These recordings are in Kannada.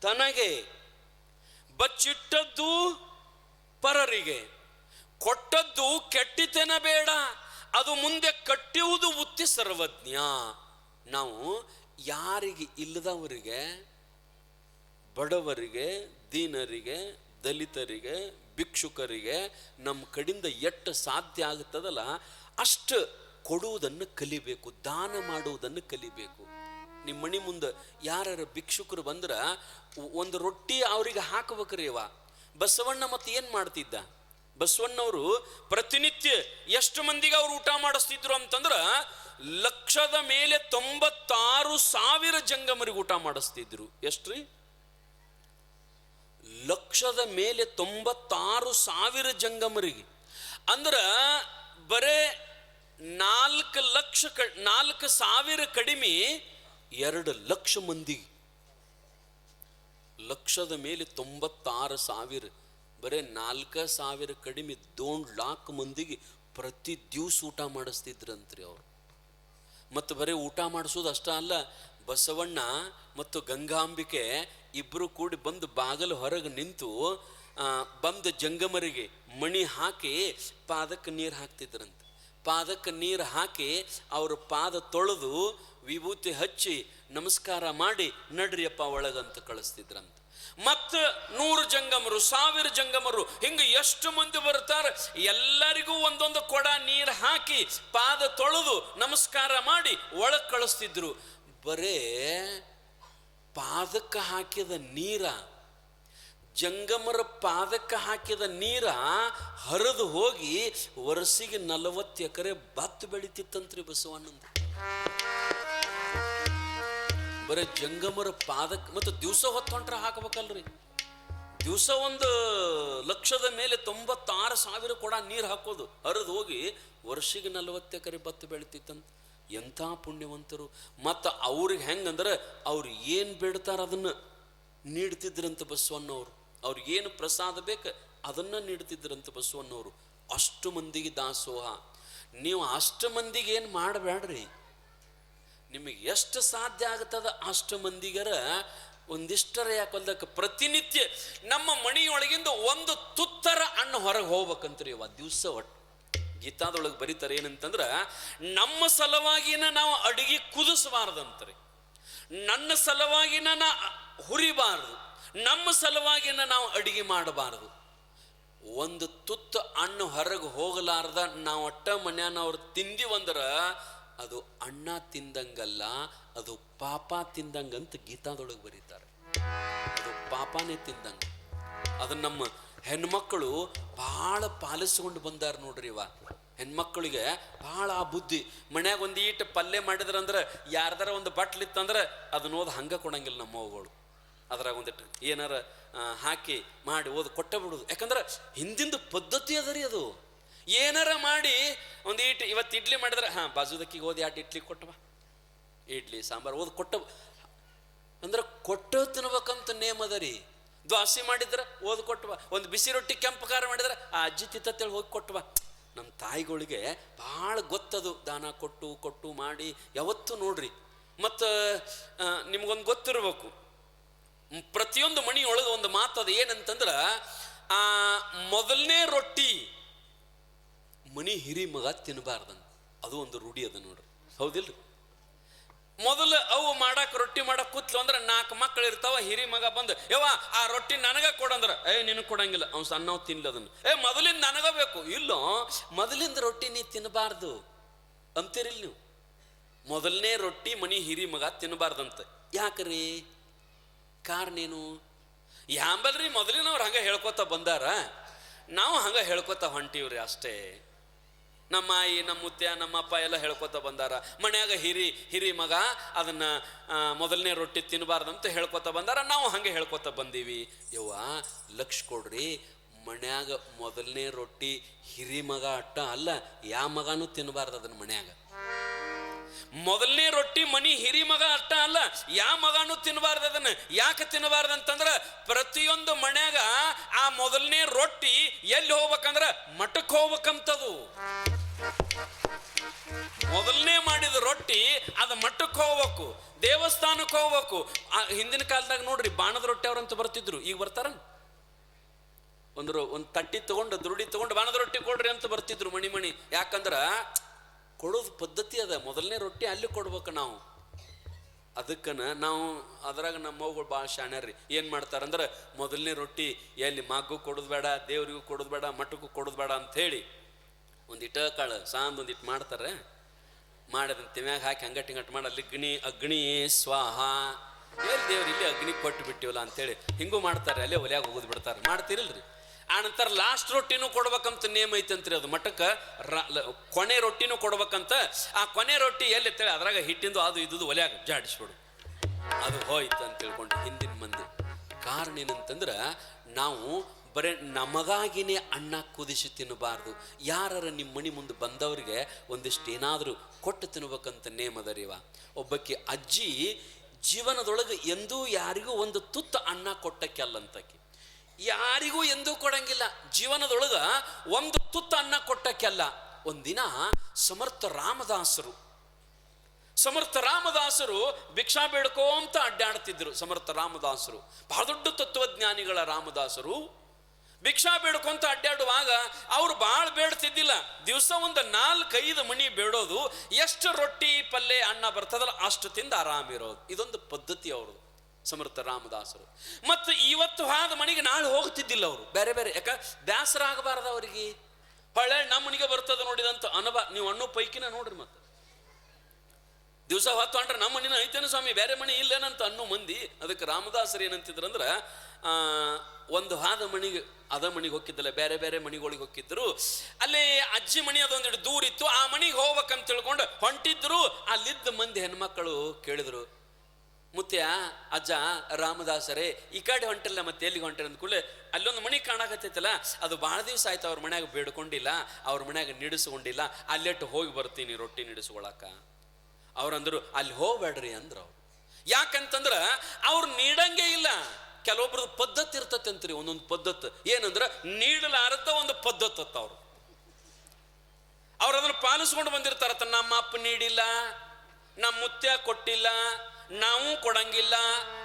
ತನಗೆ, ಬಚ್ಚಿಟ್ಟದ್ದು ಪರರಿಗೆ, ಕೊಟ್ಟದ್ದು ಕೆಟ್ಟಿತನ ಬೇಡ, ಅದು ಮುಂದೆ ಕಟ್ಟುವುದು ಉತ್ತಿ ಸರ್ವಜ್ಞ. ನಾವು ಯಾರಿಗೆ ಇಲ್ಲದವರಿಗೆ, ಬಡವರಿಗೆ, ದೀನರಿಗೆ, ದಲಿತರಿಗೆ, ಭಿಕ್ಷುಕರಿಗೆ ನಮ್ಮ ಕಡೆಯಿಂದ ಎಷ್ಟು ಸಾಧ್ಯ ಆಗುತ್ತದಲ್ಲ ಅಷ್ಟು ಕೊಡುವುದನ್ನು ಕಲಿಬೇಕು, ದಾನ ಮಾಡುವುದನ್ನು ಕಲಿಬೇಕು. ನಿಮ್ಮ ಮನೆ ಮುಂದೆ ಯಾರು ಭಿಕ್ಷುಕರು ಬಂದ್ರೆ ಒಂದು ರೊಟ್ಟಿ ಅವರಿಗೆ ಹಾಕಬೇಕ್ರಿ. ಬಸವಣ್ಣ ಮತ್ತೆ ಏನು ಮಾಡ್ತಿದ್ದ? ಬಸವಣ್ಣವರು ಪ್ರತಿನಿತ್ಯ ಎಷ್ಟು ಮಂದಿಗೆ ಅವ್ರು ಊಟ ಮಾಡಿಸ್ತಿದ್ರು ಅಂತಂದ್ರೆ 196,000 ಜಂಗಮರಿಗೆ ಊಟ ಮಾಡಿಸ್ತಿದ್ರು. ಎಷ್ಟ್ರಿ? 196,000 ಜಂಗಮರಿಗೆ. ಅಂದ್ರೆ ಬರೇ 4,00,000 ಕಡಿಮೆ 2,00,000 ಮಂದಿಗೆ. 196,000 ಬರೇ 4,000 ಕಡಿಮೆ 2,00,000 ಮಂದಿಗೆ ಪ್ರತಿ ದಿವಸ ಊಟ ಮಾಡಿಸ್ತಿದ್ರಂತ್ರಿ ಅವರು. ಮತ್ತು ಬರೀ ಊಟ ಮಾಡಿಸೋದು ಅಷ್ಟ ಅಲ್ಲ, ಬಸವಣ್ಣ ಮತ್ತು ಗಂಗಾಂಬಿಕೆ ಇಬ್ಬರು ಕೂಡಿ ಬಂದು ಬಾಗಲು ಹೊರಗೆ ನಿಂತು ಬಂದ ಜಂಗಮರಿಗೆ ಮಣಿ ಹಾಕಿ ಪಾದಕ್ಕೆ ನೀರು ಹಾಕ್ತಿದ್ರಂತೆ. ಪಾದಕ್ಕೆ ನೀರು ಹಾಕಿ ಅವ್ರ ಪಾದ ತೊಳೆದು ವಿಭೂತಿ ಹಚ್ಚಿ ನಮಸ್ಕಾರ ಮಾಡಿ ನಡ್ರಿಯಪ್ಪ ಒಳಗಂತ ಕಳಿಸ್ತಿದ್ರಂತೆ. ಮತ್ತು 100 ಜಂಗಮರು, 1000 ಜಂಗಮರು, ಹಿಂಗೆ ಎಷ್ಟು ಮಂದಿ ಬರ್ತಾರೆ ಎಲ್ಲರಿಗೂ ಒಂದೊಂದು ಕೊಡ ನೀರು ಹಾಕಿ ಪಾದ ತೊಳೆದು ನಮಸ್ಕಾರ ಮಾಡಿ ಒಳಗೆ ಕಳಿಸ್ತಿದ್ರು. ಬರೇ ಪಾದಕ್ಕೆ ಹಾಕಿದ ನೀರ, ಜಂಗಮರ ಪಾದಕ್ಕೆ ಹಾಕಿದ ನೀರ ಹರಿದು ಹೋಗಿ ವರ್ಷಿಗೆ 40 ಎಕರೆ ಭತ್ತ ಬೆಳಿತಿತ್ತಂತ್ರಿ ಬಸವಣ್ಣಂದು. ಬರೀ ಜಂಗಮರ ಪಾದಕ್ಕೆ. ಮತ್ತು ದಿವಸ ಹೊತ್ತೊಂಟ್ರೆ ಹಾಕಬೇಕಲ್ರಿ, ದಿವಸ 1,96,000 ಕೊಡ ನೀರು ಹಾಕೋದು ಹರಿದು ಹೋಗಿ ವರ್ಷಿಗೆ 40 ಎಕರೆ ಭತ್ತ ಬೆಳಿತಿತ್ತಂತ. ಎಂಥ ಪುಣ್ಯವಂತರು. ಮತ್ತು ಅವ್ರಿಗೆ ಹೆಂಗಂದ್ರೆ ಅವ್ರು ಏನು ಬೇಡ್ತಾರ ಅದನ್ನು ನೀಡ್ತಿದ್ರಂತ ಬಸವಣ್ಣವರು. ಅವ್ರಿಗೆ ಏನು ಪ್ರಸಾದ ಬೇಕು ಅದನ್ನು ನೀಡ್ತಿದ್ರಂತ ಬಸವಣ್ಣವರು. ಅಷ್ಟು ಮಂದಿಗೆ ದಾಸೋಹ. ನೀವು ಅಷ್ಟು ಮಂದಿಗೆ ಏನು ಮಾಡಬೇಡ್ರಿ, ನಿಮಗೆ ಎಷ್ಟು ಸಾಧ್ಯ ಆಗ್ತದ ಅಷ್ಟು ಮಂದಿಗರ ಒಂದಿಷ್ಟರ ಯಾಕೊಲ್ದಕ್ಕೆ ಪ್ರತಿನಿತ್ಯ ನಮ್ಮ ಮನೆಯೊಳಗಿಂದ ಒಂದು ತುತ್ತರ ಅನ್ನ ಹೊರಗೆ ಹೋಗ್ಬೇಕಂತ್ರಿ. ದಿವಸ ಒಟ್ಟು ಗೀತಾದೊಳಗೆ ಬರೀತಾರೆ ಏನಂತಂದ್ರೆ, ನಮ್ಮ ಸಲುವಾಗಿನ ನಾವು ಅಡಿಗೆ ಕುದಿಸಬಾರ್ದಂತ್ರಿ, ನನ್ನ ಸಲುವಾಗಿನ ನಾ ಹುರಿಬಾರ್ದು, ನಮ್ಮ ಸಲುವಾಗಿನ ನಾವು ಅಡಿಗೆ ಮಾಡಬಾರ್ದು. ಒಂದು ತುತ್ತು ಅನ್ನ ಹೊರಗೆ ಹೋಗಲಾರ್ದ ನಾವು ಅಟ್ಟ ಮನ್ಯಾನವ್ರು ತಿಂದಿವಂದ್ರೆ ಅದು ಅಣ್ಣ ತಿಂದಂಗಲ್ಲ, ಅದು ಪಾಪ ತಿಂದಂಗಂತ ಗೀತಾದೊಳಗೆ ಬರೀತಾರೆ. ಅದು ಪಾಪನೇ ತಿಂದಂಗ. ಅದನ್ನ ನಮ್ಮ ಹೆಣ್ಮಕ್ಕಳು ಭಾಳ ಪಾಲಿಸ್ಕೊಂಡು ಬಂದಾರ ನೋಡ್ರಿ. ಹೆಣ್ಮಕ್ಳಿಗೆ ಭಾಳ ಆ ಬುದ್ಧಿ. ಮನ್ಯಾಗ ಒಂದು ಈಟ ಪಲ್ಯ ಮಾಡಿದ್ರಂದ್ರೆ ಯಾರ್ದಾರ ಒಂದು ಬಟ್ಲಿತ್ತಂದ್ರೆ ಅದನ್ನ ಓದಿ ಹಂಗೆ ಕೊಡಂಗಿಲ್ಲ ನಮ್ಮ ಅವ್ಗಳು. ಅದ್ರಾಗ ಒಂದಿಟ್ಟು ಏನಾರ ಹಾಕಿ ಮಾಡಿ ಓದಿ ಕೊಟ್ಟ ಬಿಡೋದು. ಯಾಕಂದ್ರೆ ಹಿಂದಿಂದ ಪದ್ಧತಿ ಅದ ರೀ ಅದು. ಏನಾರ ಮಾಡಿ ಒಂದು ಈಟ್ ಇವತ್ತು ಇಡ್ಲಿ ಮಾಡಿದ್ರೆ ಬಾಜುದಕ್ಕಿಗೆ ಓದಿ 2 ಇಡ್ಲಿ ಕೊಟ್ಟವ, ಇಡ್ಲಿ ಸಾಂಬಾರು ಓದಿ ಕೊಟ್ಟ ಅಂದ್ರೆ ಕೊಟ್ಟ ತಿನ್ಬೇಕಂತ ನೇಮ್ ಅದ ರೀ. ದ್ವಾಸೆ ಮಾಡಿದ್ರೆ ಓದಿ ಕೊಟ್ಟವ, ಒಂದು ಬಿಸಿ ರೊಟ್ಟಿ ಕೆಂಪು ಖಾರ ಮಾಡಿದ್ರೆ ಆ ಅಜ್ಜಿ ತಿತ್ತೇಳಿ ಹೋಗಿ ಕೊಟ್ಟವ. ನಮ್ಮ ತಾಯಿಗಳಿಗೆ ಭಾಳ ಗೊತ್ತದು, ದಾನ ಕೊಟ್ಟು ಮಾಡಿ ಯಾವತ್ತೂ ನೋಡ್ರಿ. ಮತ್ತು ನಿಮ್ಗೊಂದು ಗೊತ್ತಿರ್ಬೇಕು, ಪ್ರತಿಯೊಂದು ಮನೆಯೊಳಗೆ ಒಂದು ಮಾತದ ಏನಂತಂದ್ರೆ, ಮೊದಲನೇ ರೊಟ್ಟಿ ಮನಿ ಹಿರಿ ಮಗ ತಿನ್ನಬಾರ್ದಂತ. ಅದು ಒಂದು ರೂಢಿ ಅದ ನೋಡ್ರಿ, ಹೌದಿಲ್ರಿ? ಮೊದಲು ಅವು ರೊಟ್ಟಿ ಮಾಡಕ್ಕೆ ಕೂತ್ಲು ಅಂದ್ರೆ 4 ಮಕ್ಕಳು ಇರ್ತಾವ. ಹಿರಿ ಮಗ ಬಂದು ಯವ್ವ ಆ ರೊಟ್ಟಿ ನನಗ ಕೊಡಂದ್ರ, ನಿನಗೆ ಕೊಡಂಗಿಲ್ಲ, ಅವ್ನು ಸಣ್ಣವ್ ತಿನ್ಲಿ ಅದನ್ನು. ಮೊದಲಿಂದ ನನಗ ಬೇಕು. ಇಲ್ಲೋ, ಮೊದಲಿಂದ ರೊಟ್ಟಿ ನೀ ತಿನ್ನಬಾರ್ದು ಅಂತೀರಿಲ್ಲ ನೀವು. ಮೊದಲನೇ ರೊಟ್ಟಿ ಮನಿ ಹಿರಿ ಮಗ ತಿನ್ನಬಾರ್ದಂತ. ಯಾಕ್ರಿ? ಕಾರಣ ಏನು? ಯಾಂಬಲ್ರಿ ಮೊದಲಿನವ್ರು ಹಂಗೆ ಹೇಳ್ಕೊತ ಬಂದಾರ, ನಾವು ಹಂಗೆ ಹೇಳ್ಕೊತ ಹೊಂಟೀವ್ರಿ ಅಷ್ಟೇ. ನಮ್ಮ ಆಯಿ, ನಮ್ಮ ಮುತ್ಯ, ನಮ್ಮ ಅಪ್ಪ ಎಲ್ಲ ಹೇಳ್ಕೊತ ಬಂದಾರ. ಮನ್ಯಾಗ ಹಿರಿ ಮಗ ಅದನ್ನ ಮೊದಲನೇ ರೊಟ್ಟಿ ತಿನ್ನಬಾರ್ದಂತ ಹೇಳ್ಕೊತ ಬಂದಾರ, ನಾವು ಹಂಗೆ ಹೇಳ್ಕೊತ ಬಂದೀವಿ. ಯವ್ವ ಲಕ್ಷ ಕೊಡ್ರಿ, ಮನ್ಯಾಗ ಮೊದಲನೇ ರೊಟ್ಟಿ ಹಿರಿ ಮಗ ಅಟ್ಟ ಅಲ್ಲ, ಯಾ ಮಗನೂ ತಿನ್ನಬಾರ್ದು ಅದನ್ನ ಮನ್ಯಾಗ. ಮೊದಲನೇ ರೊಟ್ಟಿ ಮನಿ ಹಿರಿ ಮಗ ಅಟ್ಟ ಅಲ್ಲ, ಯಾ ಮಗನೂ ತಿನ್ನಬಾರ್ದು ಅದನ್ನ. ಯಾಕೆ ತಿನ್ನಬಾರ್ದಂತಂದ್ರ ಪ್ರತಿಯೊಂದು ಮನ್ಯಾಗ ಆ ಮೊದಲನೇ ರೊಟ್ಟಿ ಎಲ್ಲಿ ಹೋಗ್ಬೇಕಂದ್ರ ಮಠಕ್ಕೆ ಹೋಗ್ಬೇಕಂತದು. ಮೊದಲನೇ ಮಾಡಿದ ರೊಟ್ಟಿ ಅದ ಮಟ್ಟಕ್ಕೆ ಹೋಗ್ಬೇಕು, ದೇವಸ್ಥಾನಕ್ಕೆ ಹೋಗ್ಬೇಕು. ಹಿಂದಿನ ಕಾಲದಾಗ ನೋಡ್ರಿ ಬಾಣದ ರೊಟ್ಟಿ ಅವ್ರಂತ ಬರ್ತಿದ್ರು, ಈಗ ಬರ್ತಾರ? ಒಂದು ತಟ್ಟಿ ತಗೊಂಡು ದುರುಡಿ ತಗೊಂಡು ಬಾಣದ ರೊಟ್ಟಿ ಕೊಡ್ರಿ ಅಂತ ಬರ್ತಿದ್ರು ಮಣಿ. ಯಾಕಂದ್ರ ಕೊಡೋದು ಪದ್ಧತಿ ಅದ. ಮೊದಲನೇ ರೊಟ್ಟಿ ಅಲ್ಲಿ ಕೊಡ್ಬೇಕು ನಾವು. ಅದಕ್ಕನ ನಾವು ಅದ್ರಾಗ ನಮ್ಮ ಮಗುಗಳು ಭಾಳ ಶಾಣ್ಯಾರ್ರಿ. ಏನು ಮಾಡ್ತಾರಂದ್ರೆ ಮೊದಲನೇ ರೊಟ್ಟಿ ಎಲ್ಲಿ ಮಗ್ಗು ಕೊಡೋದು ಬೇಡ, ದೇವ್ರಿಗೂ ಕೊಡೋದು ಬೇಡ, ಮಠಕ್ಕೂ ಕೊಡೋದು ಬೇಡ ಅಂಥೇಳಿ ಒಂದಿಟ್ಟ ಕಾಳು ಸಾಂದ್ ಒಂದಿಟ್ಟು ಮಾಡ್ತಾರೆ. ಮಾಡಿದ ತಿಮ್ಯಾಗ ಹಾಕಿ ಹಂಗಟ್ಟು ಮಾಡಿ ಅಲ್ಲಿ ಅಗ್ನಿ ಸ್ವಾಹ, ಎಲ್ಲಿ ದೇವ್ರು ಇಲ್ಲಿ ಅಗ್ನಿ ಕೊಟ್ಟು ಬಿಟ್ಟಿವಲ್ಲ ಅಂತೇಳಿ ಹಿಂಗೂ ಮಾಡ್ತಾರೆ. ಅಲ್ಲೇ ಒಲೆಯಾಗ ಹೋಗೋದು ಬಿಡ್ತಾರೆ. ಮಾಡ್ತಿರಲ್ರಿ. ಆನಂತರ ಲಾಸ್ಟ್ ರೊಟ್ಟಿನೂ ಕೊಡ್ಬೇಕಂತ ನೇಮ ಐತಂತ್ರಿ. ಅದು ಮಠಕ್ಕೆ ಕೊನೆ ರೊಟ್ಟಿನೂ ಕೊಡ್ಬೇಕಂತ. ಆ ಕೊನೆ ರೊಟ್ಟಿ ಎಲ್ಲಿ ಎತ್ತೇಳಿ ಅದ್ರಾಗ ಹಿಟ್ಟಿಂದು ಅದು ಇದ್ದು ಒಲೆಯಾಗ ಜಾಡಿಸ್ಬಿಡು, ಅದು ಹೋಯ್ತು ಅಂತ ತಿಳ್ಕೊಂಡು ಹಿಂದಿನ ಮಂದಿ. ಕಾರಣ ಏನಂತಂದ್ರೆ ನಾವು ಬರೀ ನಮಗಾಗಿನೇ ಅನ್ನ ಕುದಿಸಿ ತಿನ್ನಬಾರ್ದು. ಯಾರ ನಿಮ್ಮ ಮನೆ ಮುಂದೆ ಬಂದವ್ರಿಗೆ ಒಂದಿಷ್ಟು ಏನಾದರೂ ಕೊಟ್ಟು ತಿನ್ಬೇಕಂತ ನೇಮದರಿವ. ಒಬ್ಬಕ್ಕೆ ಅಜ್ಜಿ ಜೀವನದೊಳಗೆ ಎಂದೂ ಯಾರಿಗೂ ಒಂದು ತುತ್ತ ಅನ್ನ ಕೊಟ್ಟಕ್ಕೆಲ್ಲಂತಕ್ಕೆ, ಯಾರಿಗೂ ಎಂದೂ ಕೊಡಂಗಿಲ್ಲ. ಜೀವನದೊಳಗ ಒಂದು ತುತ್ತ ಅನ್ನ ಕೊಟ್ಟಕ್ಕೆಲ್ಲ. ಒಂದಿನ ಸಮರ್ಥ ರಾಮದಾಸರು ಭಿಕ್ಷಾ ಬೇಡ್ಕೋಂತ ಅಡ್ಡಾಡ್ತಿದ್ರು. ಸಮರ್ಥ ರಾಮದಾಸರು ಬಹಳ ದೊಡ್ಡ ತತ್ವಜ್ಞಾನಿಗಳ ರಾಮದಾಸರು ಭಿಕ್ಷಾ ಬೇಡ್ಕೊಂತ ಅಡ್ಡಾಡುವಾಗ ಅವ್ರು ಭಾಳ ಬೇಡ್ತಿದ್ದಿಲ್ಲ. ದಿವಸ ಒಂದು 4-5 ಮಣಿ ಬೇಡೋದು. ಎಷ್ಟು ರೊಟ್ಟಿ ಪಲ್ಯ ಅನ್ನ ಬರ್ತದಲ್ಲ ಅಷ್ಟು ತಿಂದು ಆರಾಮಿರೋದು. ಇದೊಂದು ಪದ್ಧತಿ ಅವ್ರದ್ದು ಸಮರ್ಥ ರಾಮದಾಸರು. ಮತ್ತು ಇವತ್ತು ಹಾದ ಮನೆಗೆ ನಾಳೆ ಹೋಗ್ತಿದ್ದಿಲ್ಲ ಅವರು. ಬೇರೆ ಬೇರೆ ಯಾಕ ಬೇಸರ ಆಗಬಾರ್ದ ಅವರಿಗೆ. ಹೊಳೆ ನಮ್ಮ ಮನೆಗೆ ಬರ್ತದ ನೋಡಿದಂತ ನೀವು ಅನ್ನೋ ಪೈಕಿನ ನೋಡ್ರಿ. ಮತ್ತೆ ದಿವಸ ಹೊತ್ತು ಅಂಡ್ರೆ ನಮ್ಮ ಮನೇನ ಐತೇನ ಸ್ವಾಮಿ, ಬೇರೆ ಮನೆ ಇಲ್ಲೇನಂತ ಅನ್ನೋ ಮಂದಿ. ಅದಕ್ಕೆ ರಾಮದಾಸರು ಏನಂತಿದ್ರಂದ್ರೆ ಒಂದು ಹಾದ ಮಣಿಗೆ ಮಣಿಗೆ ಹೋಗಿದ್ದಲ್ಲ, ಬೇರೆ ಬೇರೆ ಮಣಿಗಳಿಗೆ ಹೋಗಿದ್ರು. ಅಲ್ಲಿ ಅಜ್ಜಿ ಮಣಿ ಅದೊಂದಿಟ್ಟು ದೂರ ಇತ್ತು. ಆ ಮಣಿಗೆ ಹೋಗ್ಬೇಕಂತ ತಿಳ್ಕೊಂಡು ಹೊಂಟಿದ್ರು. ಅಲ್ಲಿದ್ದ ಮಂದಿ ಹೆಣ್ಮಕ್ಕಳು ಕೇಳಿದ್ರು, ಮುತ್ಯ ಅಜ್ಜ ರಾಮದಾಸರೇ ಈ ಕಡೆ ಹೊಂಟಿಲ್ಲ, ಮತ್ತೆ ಎಲ್ಲಿಗೆ ಹೊಂಟಿರ ಅಂದ ಕೂಡಲೇ ಅಲ್ಲೊಂದು ಮಣಿ ಕಾಣಕತ್ತೈತಲ್ಲ, ಅದು ಭಾಳ ದಿವಸ ಆಯ್ತು ಅವ್ರ ಮನ್ಯಾಗ ಬೇಡ್ಕೊಂಡಿಲ್ಲ, ಅವ್ರ ಮನ್ಯಾಗ ನಿಡಿಸ್ಕೊಂಡಿಲ್ಲ, ಅಲ್ಲೆಟ್ಟು ಹೋಗಿ ಬರ್ತೀನಿ ರೊಟ್ಟಿ ನಿಡಿಸ್ಕೊಳಕ. ಅವ್ರಂದ್ರು ಅಲ್ಲಿ ಹೋಗ್ಬೇಡ್ರಿ ಅಂದ್ರು ಅವ್ರು. ಯಾಕಂತಂದ್ರ ಅವ್ರು ನೀಡಂಗೆ ಇಲ್ಲ. ಕೆಲವೊಬ್ರದ್ದು ಪದ್ಧತಿ ಇರ್ತತಂತ್ರಿ, ಒಂದೊಂದು ಪದ್ಧತಿ. ಏನಂದ್ರ ನೀಡಲಾರದ ಒಂದು ಪದ್ಧತಿ ಅವ್ರು ಅದನ್ನು ಪಾಲಿಸ್ಕೊಂಡು ಬಂದಿರ್ತಾರತ್ತ. ನಮ್ಮ ಅಪ್ಪ ನೀಡಿಲ್ಲ, ನಮ್ಮ ಮುತ್ಯ ಕೊಟ್ಟಿಲ್ಲ, ನಾವು ಕೊಡಂಗಿಲ್ಲ,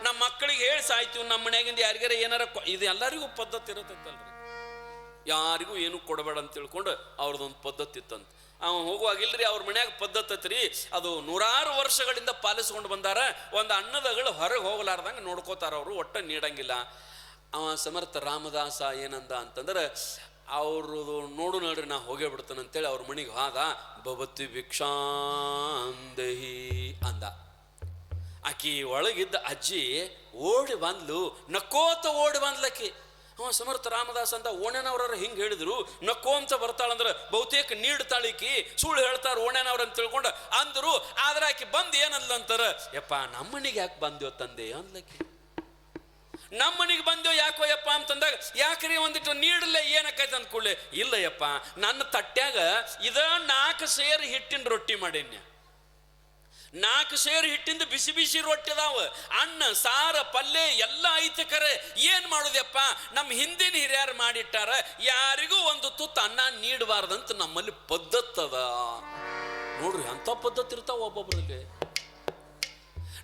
ನಮ್ಮ ಮಕ್ಕಳಿಗೆ ಹೇಳಿ ಸಾಯ್ತೀವಿ, ನಮ್ಮ ಮನ್ಯಾಗಿಂದ ಯಾರಿಗಾರ ಏನಾರ ಇದು ಎಲ್ಲರಿಗೂ ಪದ್ಧತಿ ಇರತ್ತಲ್ರಿ. ಯಾರಿಗೂ ಏನು ಕೊಡಬೇಡ ಅಂತ ತಿಳ್ಕೊಂಡು ಅವ್ರದ್ದೊಂದು ಪದ್ಧತಿ ಇತ್ತಂತ. ಅವ ಹೋಗುವಾಗಿಲ್ರಿ ಅವ್ರ ಮನ್ಯಾಗ ಪದ್ಧತಿ ರೀ, ಅದು 100 ವರ್ಷಗಳಿಂದ ಪಾಲಿಸ್ಕೊಂಡು ಬಂದಾರ. ಒಂದು ಅನ್ನದಗಳು ಹೊರಗೆ ಹೋಗಲಾರ್ದಂಗೆ ನೋಡ್ಕೋತಾರ ಅವರು, ಒಟ್ಟ ನೀಡಂಗಿಲ್ಲ. ಅವ ಸಮರ್ಥ ರಾಮದಾಸ ಏನಂದ ಅಂತಂದ್ರೆ ಅವ್ರದ್ದು ನೋಡು ನೋಡ್ರಿ ನಾ ಹೋಗೇ ಬಿಡ್ತಾನಂತೇಳಿ ಅವ್ರ ಮನೆಗೆ ಹಾದ. ಭವತಿ ಭಿಕ್ಷಾಂದೇಹಿ ಅಂದ. ಆಕಿ ಒಳಗಿದ್ದ ಅಜ್ಜಿ ಓಡಿ ಬಂದ್ಲು, ನಕ್ಕೋತ ಓಡಿ ಬಂದ್ಲಕ್ಕಿ. ಸಮರ್ಥ ರಾಮದಾಸ್ ಅಂತ ಓಣ್ಯನವ್ರ ಹಿಂಗೆ ಹೇಳಿದ್ರು, ನಕ್ಕೋಂತ ಬರ್ತಾಳಂದ್ರೆ ಬಹುತೇಕ ನೀಡ್ತಾಳಿಕಿ, ಸುಳ್ಳು ಹೇಳ್ತಾರ ಓಣ್ಯನವ್ರ ಅಂತ ತಿಳ್ಕೊಂಡು ಅಂದ್ರು. ಆದ್ರೆ ಆಕಿ ಬಂದು ಏನಂದ್ಲ ಅಂತಾರ, ಯಪ್ಪ ನಮ್ಮನಿಗೆ ಯಾಕೆ ಬಂದ್ಯೋ ತಂದೆ ಅಂದ್ಲಕ್ಕಿ. ನಮ್ಮನಿಗೆ ಬಂದ್ಯೋ ಯಾಕೋ ಯಪ್ಪ ಅಂತಂದಾಗ, ಯಾಕ್ರಿ ಒಂದಿಟ್ಟು ನೀಡಲ್ಲ ಏನಕ್ಕೈತೆ ಅಂದ ಕೂಡಲೇ, ಇಲ್ಲ ಯಪ್ಪ ನನ್ನ ತಟ್ಯಾಗ 4 ಸೇರು ಹಿಟ್ಟಿನ ರೊಟ್ಟಿ ಮಾಡೇನ್ಯ. 4 ಸೇರು ಹಿಟ್ಟಿಂದ ಬಿಸಿ ಬಿಸಿ ರೊಟ್ಟಿ ಅದಾವ, ಅನ್ನ ಸಾರ ಪಲ್ಯ ಎಲ್ಲ ಐತೆ. ಕರೆ ಏನ್ ಮಾಡುದಪ್ಪ, ನಮ್ಮ ಹಿಂದಿನ ಹಿರಿಯರು ಮಾಡಿಟ್ಟಾರ, ಯಾರಿಗೂ ಒಂದು ತುತ್ತು ಅನ್ನ ನೀಡಬಾರ್ದಂತ ನಮ್ಮಲ್ಲಿ ಪದ್ಧತಿ ಅದ ನೋಡ್ರಿ. ಅಂತ ಪದ್ಧತಿ ಇರ್ತಾವ ಒಬ್ಬೊಬ್ರಿಗೆ.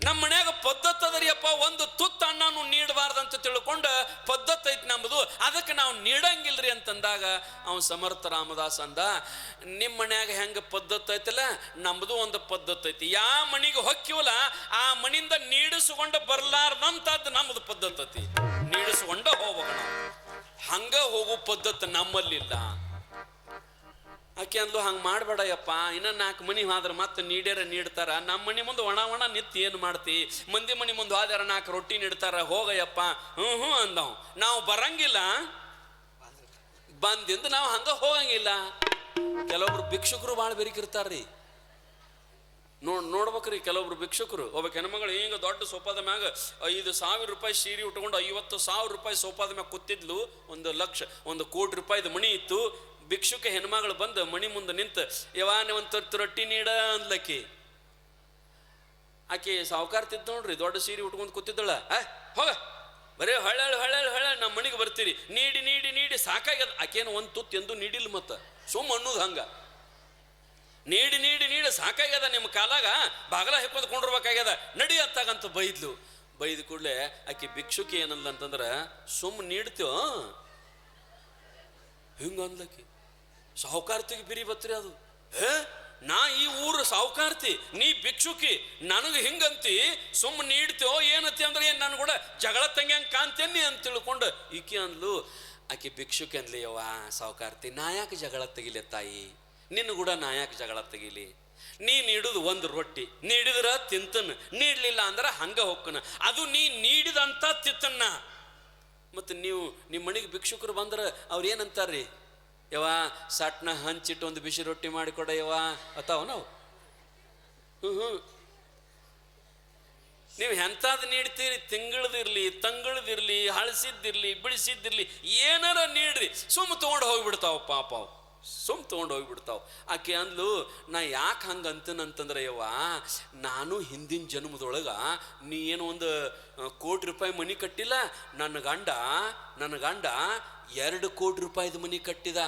ನಮ್ಮ ಮನ್ಯಾಗ ಪದ್ಧತಿ ಅದರಿಯಪ್ಪ, ಒಂದು ತುತ್ತು ಅನ್ನನು ನೀಡಬಾರ್ದಂತ ತಿಳ್ಕೊಂಡ ಪದ್ಧತಿ ಐತಿ ನಮ್ಮದು, ಅದಕ್ಕೆ ನಾವು ನೀಡಂಗಿಲ್ರಿ ಅಂತಂದಾಗ ಅವನು ಸಮರ್ಥ ರಾಮದಾಸ್ ಅಂದ, ನಿಮ್ಮ ಮನ್ಯಾಗ ಹೆಂಗ ಪದ್ಧತಿ ಐತಲ್ಲ ನಮ್ಮದು ಒಂದು ಪದ್ಧತಿ ಐತಿ. ಯಾವ ಮನಿಗೆ ಹೊಕ್ಕಿವಲ್ಲ ಆ ಮನಿಂದ ನೀಡಿಸ್ಕೊಂಡು ಬರ್ಲಾರ್ದಂತದ್ದು ನಮ್ಮದು ಪದ್ಧತಿ ಐತಿ. ನೀಡಿಸ್ಕೊಂಡ ಹೋಗ್ಬೇಕು ನಾವು, ಹಂಗ ಹೋಗೋ ಪದ್ಧತಿ ನಮ್ಮಲ್ಲಿಲ್ಲ. ಆಕೆ ಅಂದ್ಲು, ಹಂಗೆ ಮಾಡಬೇಡಯಪ್ಪ, ಇನ್ನ 4 ಮನಿ ಹೋದ್ರೆ ಮತ್ತೆ ನೀಡ್ತಾರ. ನಮ್ಮ ಮನೆ ಮುಂದೆ ಒಣ ನಿಂತು ಏನು ಮಾಡ್ತಿ, ಮಂದಿ ಮನೆ ಮುಂದೆ ಹೋದಾರ 4 ರೊಟ್ಟಿ ನೀಡ್ತಾರ, ಹೋಗಯ್ಯಪ್ಪ. ಹ್ಞೂ ಅಂದವ್. ನಾವು ಬರಂಗಿಲ್ಲ, ಬಂದಿಂದ ನಾವು ಹಂಗ ಹೋಗಂಗಿಲ್ಲ. ಕೆಲವೊಬ್ರು ಭಿಕ್ಷುಕರು ಭಾಳ ಬೆರಿಕಿರ್ತಾರ್ರಿ. ನೋಡ್ಬೇಕ್ರಿ ಕೆಲವೊಬ್ರು ಭಿಕ್ಷುಕರು. ಒಬ್ಬ ಹೆಣ್ಮಗಳು ಹಿಂಗ ದೊಡ್ಡ ಸೋಫಾದ ಮ್ಯಾಗ 5,000 ರೂಪಾಯಿ ಸೀರೆ ಉಟ್ಕೊಂಡು 50,000 ರೂಪಾಯಿ ಸೋಫಾದ ಮ್ಯಾಗ ಕೂತಿದ್ಲು. 1 ಲಕ್ಷ 1 ಕೋಟಿ ರೂಪಾಯಿದ ಮಣಿ ಇತ್ತು. ಭಿಕ್ಷುಕ ಹೆಣ್ಮಗಳು ಬಂದು ಮಣಿ ಮುಂದೆ ನಿಂತು, ಯವಾನೆ ಒಂದು ರೊಟ್ಟಿ ನೀಡ ಅಂದ್ಲಕ್ಕಿ. ಆಕೆ ಸಾವುಕಾರ ತಿದ್ದ ನೋಡ್ರಿ, ದೊಡ್ಡ ಸೀರೆ ಉಟ್ಕೊಂಡು ಕೂತಿದ್ದಳ. ಹೋಗ ಬರೀ ಹೊಳ್ಳ ನಮ್ಮ ಮನೆಗೆ ಬರ್ತೀರಿ, ನೀಡಿ ಸಾಕಾಗ್ಯದ. ಆಕೇನು ಒಂದು ತುತ್ತು ಎಂದೂ ನೀಡಿಲ್ಲ, ಮತ್ತೆ ಸುಮ್ಮ ಅನ್ನೋದು ಹಂಗ. ನೀಡಿ ನೀಡಿ ನೀಡಿ ಸಾಕಾಗ್ಯದ, ನಿಮ್ಮ ಕಾಲಾಗ ಬಾಗಲ ಹೆಕ್ಕೊಂಡ್ಕೊಂಡಿರ್ಬೇಕಾಗ್ಯದ, ನಡಿ ಅತ್ತಾಗಂತ ಬೈದ್ಲು. ಬೈದ ಕೂಡಲೇ ಆಕೆ ಭಿಕ್ಷುಕಿ ಏನಲ್ಲ ಅಂತಂದ್ರೆ, ಸುಮ್ಮ ನೀಡ್ತೇವ ಹಿಂಗ ಅಂದ್ಲಕ್ಕಿ. ಸಾಹುಕಾರ್ತಿಗೆ ಬಿರಿ ಬತ್ರಿ ಅದು. ನಾ ಈ ಊರು ಸಾಹುಕಾರ್ತಿ, ನೀ ಭಿಕ್ಷುಕಿ, ನನಗೆ ಹಿಂಗಂತಿ, ಸುಮ್ಮ ನೀಡ್ತೇವೋ ಏನತಿ ಅಂದ್ರೆ ಏನು ನಾನು ಕೂಡ ಜಗಳ ತಂಗ್ಯಂಗೆ ಕಾಣ್ತೇನಿ ಅಂತ ತಿಳ್ಕೊಂಡು ಈಕೆ ಅಂದ್ಲು. ಆಕೆ ಭಿಕ್ಷುಕಿ ಅಂದ್ಲಿ, ಯವ್ವ ಸಾಹುಕಾರ್ತಿ, ನಾ ಯಾಕೆ ಜಗಳ ತೆಗಿಲೆ ತಾಯಿ, ನಿನ್ನ ಕೂಡ ನಾ ಯಾಕೆ ಜಗಳ ತೆಗಿಲಿ, ನೀ ನೀಡುದು ಒಂದು ರೊಟ್ಟಿ, ನೀಡಿದ್ರ ತಿಂತನ, ನೀಡ್ಲಿಲ್ಲ ಅಂದ್ರೆ ಹಂಗ ಹೊಕ್ಕನ, ಅದು ನೀ ನೀಡಿದಂತ ತಿತ್ತನ್ನ. ಮತ್ತು ನೀವು ನಿಮ್ಮ ಮನೆಗೆ ಭಿಕ್ಷುಕರು ಬಂದ್ರೆ ಅವ್ರು ಏನಂತಾರ್ರಿ, ಯವ್ವ ಸಟ್ನ ಹಂಚಿಟ್ಟು ಒಂದು ಬಿಸಿ ರೊಟ್ಟಿ ಮಾಡಿಕೊಡ ಯವ್ವ ಅತ್ತಾವ ನಾವು. ನೀವು ಎಂಥದ್ದು ನೀಡ್ತೀರಿ, ತಿಂಗಳದಿರ್ಲಿ ತಂಗಳದಿರ್ಲಿ ಹಳಸಿದ್ದಿರ್ಲಿ ಬಿಡಿಸಿದ್ದಿರ್ಲಿ ಏನಾರ ನೀಡ್ರಿ, ಸುಮ್ಮ ತೊಗೊಂಡು ಹೋಗಿಬಿಡ್ತಾವ ಪಾಪ ಅವು, ಸುಮ್ ತೊಗೊಂಡು ಹೋಗಿಬಿಡ್ತಾವ. ಆಕೆ ಅಂದ್ಲು, ನಾ ಯಾಕೆ ಹಂಗೆ ಅಂತನಂತಂದ್ರೆ ಯವ್ವ, ನಾನು ಹಿಂದಿನ ಜನ್ಮದೊಳಗೆ ನೀ ಏನು ಒಂದು ₹1,00,00,000 ಮನಿ ಕಟ್ಟಿಲ್ಲ, ನನ್ನ ಗಂಡ 2 ಕೋಟಿ ರೂಪಾಯಿದ ಮನಿ ಕಟ್ಟಿದ,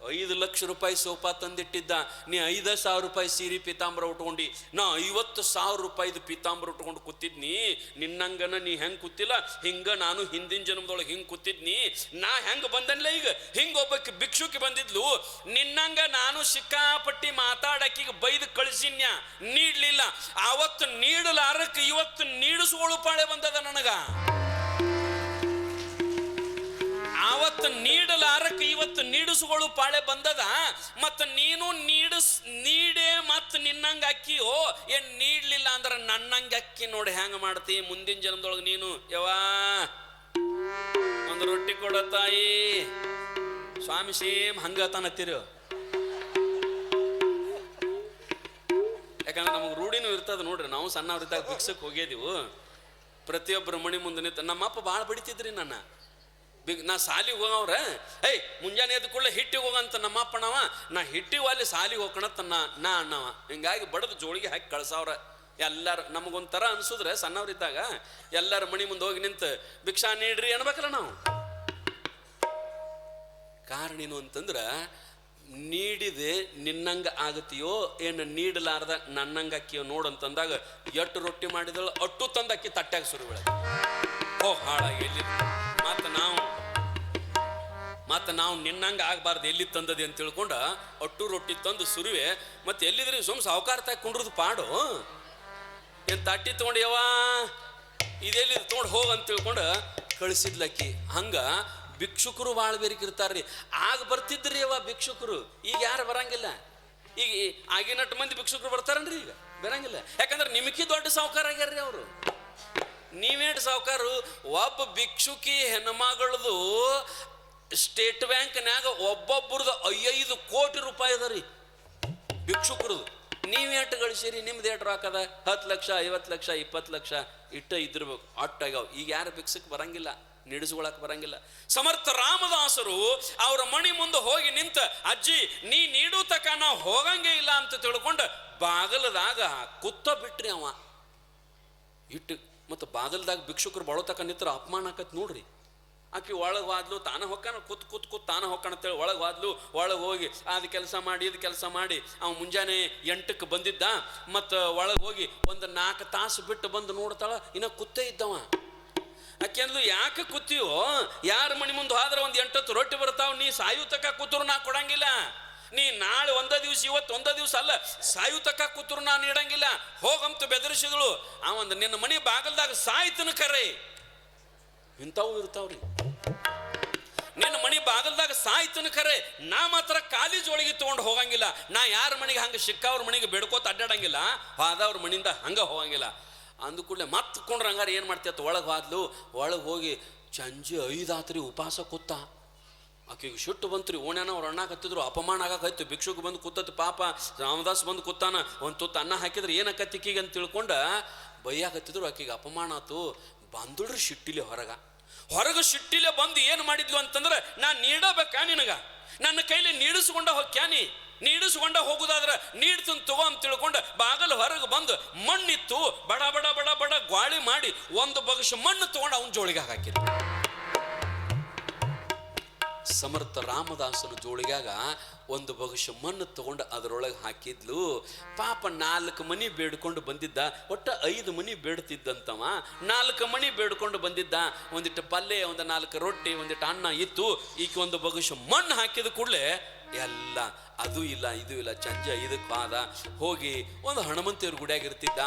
5 ಲಕ್ಷ ರೂಪಾಯಿ ಸೋಫಾ ತಂದಿಟ್ಟಿದ್ದ, ನೀ 5,000 ರೂಪಾಯಿ ಸೀರೆ ಪೀತಾಂಬರ ಉಟ್ಕೊಂಡು, ನಾ 50,000 ರೂಪಾಯಿದು ಪೀತಾಂಬರ ಉಟ್ಕೊಂಡು ಕೂತಿದ್ನಿ, ನಿನ್ನಂಗನ ನೀ ಹೆಂಗೆ ಕೂತಿಲ್ಲ, ಹಿಂಗೆ ನಾನು ಹಿಂದಿನ ಜನ್ಮದೊಳಗೆ ಹಿಂಗೆ ಕೂತಿದ್ನಿ, ನಾ ಹೆಂಗೆ ಬಂದನ್ಲ ಈಗ, ಹಿಂಗೆ ಒಬ್ಬಕ್ಕೆ ಭಿಕ್ಷುಕಿ ಬಂದಿದ್ಲು, ನಿನ್ನಂಗ ನಾನು ಸಿಕ್ಕಾಪಟ್ಟಿ ಮಾತಾಡಕ್ಕಿಗೆ ಬೈದು ಕಳಿಸಿನ್ಯ, ನೀಡ್ಲಿಲ್ಲ, ಅವತ್ತು ನೀಡಲಾರಕ್ಕೆ ಇವತ್ತು ನೀಡಿಸ್ಕೊಳ್ಳು ಪಾಳೆ ಬಂದದ ನನಗ, ಆವತ್ತು ನೀಡಲಾರಕ್ಕೆ ಇವತ್ತು ನೀಡಿಸ್ಕೊಳ್ಳು ಪಾಳೆ ಬಂದದ. ಮತ್ತ ನೀನು ನೀಡೇ ಮತ್ ನಿನ್ನಂಗ ಅಕ್ಕಿಯೋ ಏನ್ ನೀಡ್ಲಿಲ್ಲ ಅಂದ್ರೆ ನನ್ನಂಗ ಅಕ್ಕಿ ನೋಡಿ ಹೆಂಗ ಮಾಡ್ತಿ ಮುಂದಿನ ಜನ್ಮದೊಳಗೆ ನೀನು. ಯವ್ವಾ ಒಂದು ರೊಟ್ಟಿ ಕೊಡ ತಾಯಿ, ಸ್ವಾಮಿ ಸೇಮ್ ಹಂಗ ತಾನತ್ತೀರಿ. ಯಾಕಂದ್ರೆ ನಮಗೆ ರೂಢಿನೂ ಇರ್ತದ ನೋಡ್ರಿ, ನಾವು ಸಣ್ಣವ್ರಿದ್ದಾಗ ಭಿಕ್ಷಕ್ಕೆ ಹೋಗಿದ್ದೀವು, ಪ್ರತಿಯೊಬ್ಬರ ಮಣಿ ಮುಂದೆ ನಿಂತ ನಮ್ಮಪ್ಪ ಭಾಳ ಬಡಿತಿದ್ರಿ ನನ್ನ. ನಾ ಸಾಲಿಗೆ ಹೋಗವ್ರ, ಮುಂಜಾನೆ ಎದ್ದು ಕೂಡಲೇ ಹಿಟ್ಟಿಗೆ ಹೋಗಂತ ನಮ್ಮಪ್ಪನವ, ನಾ ಹಿಟ್ಟಿಗೆ ಅಲ್ಲಿ ಸಾಲಿಗೆ ಹೋಗೋಣತ್ತ ನಾ ಅಣ್ಣವ, ಹಿಂಗಾಗಿ ಬಡದು ಜೋಳಿಗೆ ಹಾಕಿ ಕಳ್ಸವ್ರ. ಎಲ್ಲಾರು ನಮಗೊಂಥರ ಅನ್ಸುದ್ರೆ ಸಣ್ಣವ್ರಿದ್ದಾಗ ಎಲ್ಲರ ಮಣಿ ಮುಂದೆ ಹೋಗಿ ನಿಂತು ಭಿಕ್ಷಾ ನೀಡ್ರಿ ಅನ್ಬೇಕಲ್ಲ ನಾವು. ಕಾರಣ ಏನು ಅಂತಂದ್ರ, ನೀಡಿದೆ ನಿನ್ನಂಗ ಆಗತ್ತೀಯೋ ಏನು ನೀಡಲಾರ್ದ ನನ್ನಂಗ ಅಕ್ಕಿಯೋ ನೋಡಂತಂದಾಗ ಎಷ್ಟು ರೊಟ್ಟಿ ಮಾಡಿದಳು ಅಟ್ಟು ತಂದು ಅಕ್ಕಿ ತಟ್ಟಾಗ ಸುರುಗಳ ಹಾಳಾಗಿ ಎಲ್ಲಿ ಮತ್ತು ನಾವು ನಿನ್ನಂಗೆ ಆಗಬಾರ್ದು, ಎಲ್ಲಿ ತಂದದೆ ಅಂತ ತಿಳ್ಕೊಂಡ ಅಟ್ಟು ರೊಟ್ಟಿ ತಂದು ಸುರುವೆ. ಮತ್ತು ಎಲ್ಲಿದ್ರಿ ಸುಮ್ಮ ಸಾವುಕಾರ್ತಾಗ ಕುಂಡ್ರದು ಪಾಡು, ಏನು ತಟ್ಟಿ ತೊಗೊಂಡು ಯವ್ವ ಇದೆಲ್ಲಿ ತೊಗೊಂಡು ಹೋಗ ಅಂತ ತಿಳ್ಕೊಂಡು ಕಳಿಸಿದ್ಲಕ್ಕಿ. ಹಂಗೆ ಭಿಕ್ಷುಕರು ಭಾಳ ಬೇರಿಕಿರ್ತಾರ್ರಿ. ಆಗ ಬರ್ತಿದ್ರಿ ಯವ್ವ ಭಿಕ್ಷುಕರು, ಈಗ ಯಾರು ಬರಂಗಿಲ್ಲ. ಈಗ ಆಗಿನಟ್ಟು ಮಂದಿ ಭಿಕ್ಷುಕರು ಬರ್ತಾರನ್ರಿ, ಈಗ ಬರಂಗಿಲ್ಲ. ಯಾಕಂದ್ರೆ ನಿಮಕಿ ದೊಡ್ಡ ಸಾವುಕಾರ ಆಗ್ಯಾರ್ರಿ ಅವರು. ನೀವೇಟು ಸಾವುಕಾರು, ಒಬ್ಬ ಭಿಕ್ಷುಕಿ ಹೆಣ್ಮಗಳದು ಸ್ಟೇಟ್ ಬ್ಯಾಂಕ್ನ್ಯಾಗ ಒಬ್ಬೊಬ್ರದ್ದು 5 ಕೋಟಿ ರೂಪಾಯಿ ಅದ ರೀ ಭಿಕ್ಷುಕರದು. ನೀವೇಟು ಗಳಿಸಿರಿ, ನಿಮ್ದು ಏಟು ರೊಕ್ಕದ 10 ಲಕ್ಷ 50 ಲಕ್ಷ 20 ಲಕ್ಷ ಇಟ್ಟ ಇದ್ದಿರ್ಬೇಕು, ಅಟ್ಟಾಗ್ಯಾವ. ಈಗ ಯಾರು ಭಿಕ್ಷಕ್ಕೆ ಬರಂಗಿಲ್ಲ, ನಿಡಿಸ್ಕೊಳಕ್ ಬರಂಗಿಲ್ಲ. ಸಮರ್ಥ ರಾಮದಾಸರು ಅವ್ರ ಮಣಿ ಮುಂದೆ ಹೋಗಿ ನಿಂತ, ಅಜ್ಜಿ ನೀ ನೀಡು ತಕ ನಾವು ಹೋಗಂಗೆ ಇಲ್ಲ ಅಂತ ತಿಳ್ಕೊಂಡು ಬಾಗಲದಾಗ ಕುತ್ತ ಬಿಟ್ರಿ ಅವ ಇಟ್ಟು. ಮತ್ತು ಬಾಗಲ್ದಾಗ ಭಿಕ್ಷುಕರು ಬರೋ ತಕ ನಿತ್ರ ಅಪಮಾನ ಆಕತ್ ನೋಡ್ರಿ. ಆಕಿ ಒಳಗೆ ಹೋದ್ಲು, ತಾನ ಹೊಕ್ಕಾನ ಕೂತ್ ತಾನ ಹೊಕ್ಕಾನ ಅಂತೇಳಿ ಒಳಗೆ ಹೋದ್ಲು. ಒಳಗೆ ಹೋಗಿ ಅದು ಕೆಲಸ ಮಾಡಿ ಇದು ಕೆಲಸ ಮಾಡಿ ಅವ ಮುಂಜಾನೆ 8ಕ್ಕೆ ಬಂದಿದ್ದ. ಮತ್ತು ಒಳಗೆ ಹೋಗಿ ಒಂದು 4 ತಾಸು ಬಿಟ್ಟು ಬಂದು ನೋಡ್ತಾಳ, ಇನ್ನು ಕುತ್ತೇ ಇದ್ದವ. ಆಕೆ ಅಂದ್ಲು, ಯಾಕೆ ಕೂತೀವೋ, ಯಾರ ಮನೆ ಮುಂದೆ ಹೋದ್ರೆ ಒಂದು 8 ರೊಟ್ಟಿ ಬರ್ತಾವ, ನೀ ಸಾಯುತಕ ಕೂತರು ನಾ ಕೊಡಂಗಿಲ್ಲ, ನೀ ನಾಳೆ ಒಂದ ದಿವ್ಸ ಇವತ್ತು ಒಂದ ದಿವ್ಸ ಅಲ್ಲ ಸಾಯುತಕ ಕೂತರು ನಾನು ಇಡಂಗಿಲ್ಲ, ಹೋಗಂತ ಬೆದರಿಸಿದಳು. ಅವಂದು ನಿನ್ನ ಮನೆ ಬಾಗಲ್ದಾಗ ಸಾಯ್ತನ ಕರೆ. ಇಂಥವು ಇರ್ತಾವ್ರಿ, ನಿನ್ನ ಮನೆ ಬಾಗಲ್ದಾಗ ಸಾಯ್ತನ ಖರೆ, ನಾ ಮಾತ್ರ ಕಾಲೇಜ್ ಒಳಗೆ ತೊಗೊಂಡು ಹೋಗಂಗಿಲ್ಲ. ನಾ ಯಾರ ಮನೆಗೆ ಹಂಗೆ ಸಿಕ್ಕವ್ರ ಮನೆಗೆ ಬೆಡ್ಕೋತ ಅಡ್ಡಾಡಂಗಿಲ್ಲ, ಹೋದವ್ರ ಮನೆಯಿಂದ ಹಂಗೆ ಹೋಗಂಗಿಲ್ಲ. ಅಂದ ಕೂಡಲೇ ಮತ್ತೆ ಕೊಂಡ್ರ ಹಂಗಾರೆ ಏನು ಮಾಡ್ತೀಯತ್ತ, ಒಳಗೆ ಹೋದ್ಲು. ಒಳಗೆ ಹೋಗಿ ಸಂಜೆ 5 ಆತ್ರಿ ಉಪವಾಸ ಕೂತ. ಆಕೆಗೆ ಸಿಟ್ಟು ಬಂತ್ರಿ, ಓಣ್ಯಾನ ಅವ್ರು ಅಣ್ಣ ಕತ್ತಿದ್ರು, ಅಪಮಾನ ಆಗಕೈತಿ. ಭಿಕ್ಷುಕ್ ಬಂದು ಕೂತತಿ, ಪಾಪ ರಾಮದಾಸ್ ಬಂದು ಕೂತಾನ, ಒಂದು ತುತ್ತು ಅನ್ನ ಹಾಕಿದ್ರೆ ಏನಕ್ಕತ್ತಿಕ್ಕಿಗೆ ಅಂತ ತಿಳ್ಕೊಂಡ ಬೈಯಾಕತ್ತಿದ್ರು. ಆಕೆಗೆ ಅಪಮಾನ ಆತು. ಬಂದುಳ್ರಿ ಶಿಟ್ಟಿಲೆ ಹೊರಗೆ ಶಿಟ್ಟಿಲೆ ಬಂದು ಏನು ಮಾಡಿದ್ಲು ಅಂತಂದ್ರೆ, ನಾನು ನೀಡಬೇಕಾ ನಿನಗ, ನನ್ನ ಕೈಲಿ ನೀಡಿಸ್ಕೊಂಡ ಹೋಗ್ಯಾನಿ, ನೀಡಿಸ್ಕೊಂಡ ಹೋಗುದಾದ್ರೆ ನೀಡ್ತನ್ ತಗೋ ಅಂತ ತಿಳ್ಕೊಂಡು ಬಾಗಲು ಹೊರಗೆ ಬಂದು ಮಣ್ಣಿತ್ತು, ಬಡ ಬಡ ಬಡ ಬಡ ಗ್ವಾಳಿ ಮಾಡಿ ಒಂದು ಬಗಸು ಮಣ್ಣು ತಗೊಂಡು ಅವನ ಜೋಳಿಗೆ ಹಾಕಿದ್ರು. ಸಮರ್ಥ ರಾಮದಾಸನ ಜೋಳಿಗ್ಯಾಗ ಒಂದು ಬಗಶ ಮಣ್ಣು ತಗೊಂಡು ಅದರೊಳಗೆ ಹಾಕಿದ್ಲು. ಪಾಪ 4 ಮನಿ ಬೇಡ್ಕೊಂಡು ಬಂದಿದ್ದ, ಒಟ್ಟ 5 ಮನಿ ಬೇಡ್ತಿದ್ದಂತವ. 4 ಮನಿ ಬೇಡ್ಕೊಂಡು ಬಂದಿದ್ದ. ಒಂದಿಟ್ಟು ಪಲ್ಯ, ಒಂದು 4 ರೊಟ್ಟಿ, ಒಂದಿಟ್ಟು ಅನ್ನ ಇತ್ತು. ಈಕೆ ಒಂದು ಬಗಶ ಮಣ್ಣು ಹಾಕಿದ ಕೂಡಲೇ ಎಲ್ಲ ಅದು ಇಲ್ಲ ಇದು ಇಲ್ಲ, ಚಂಜ ಇದಕ್ಕೆ ಹೋದ. ಹೋಗಿ ಒಂದು ಹನುಮಂತೇವ್ರ ಗುಡಿಯಾಗಿರ್ತಿದ್ದ.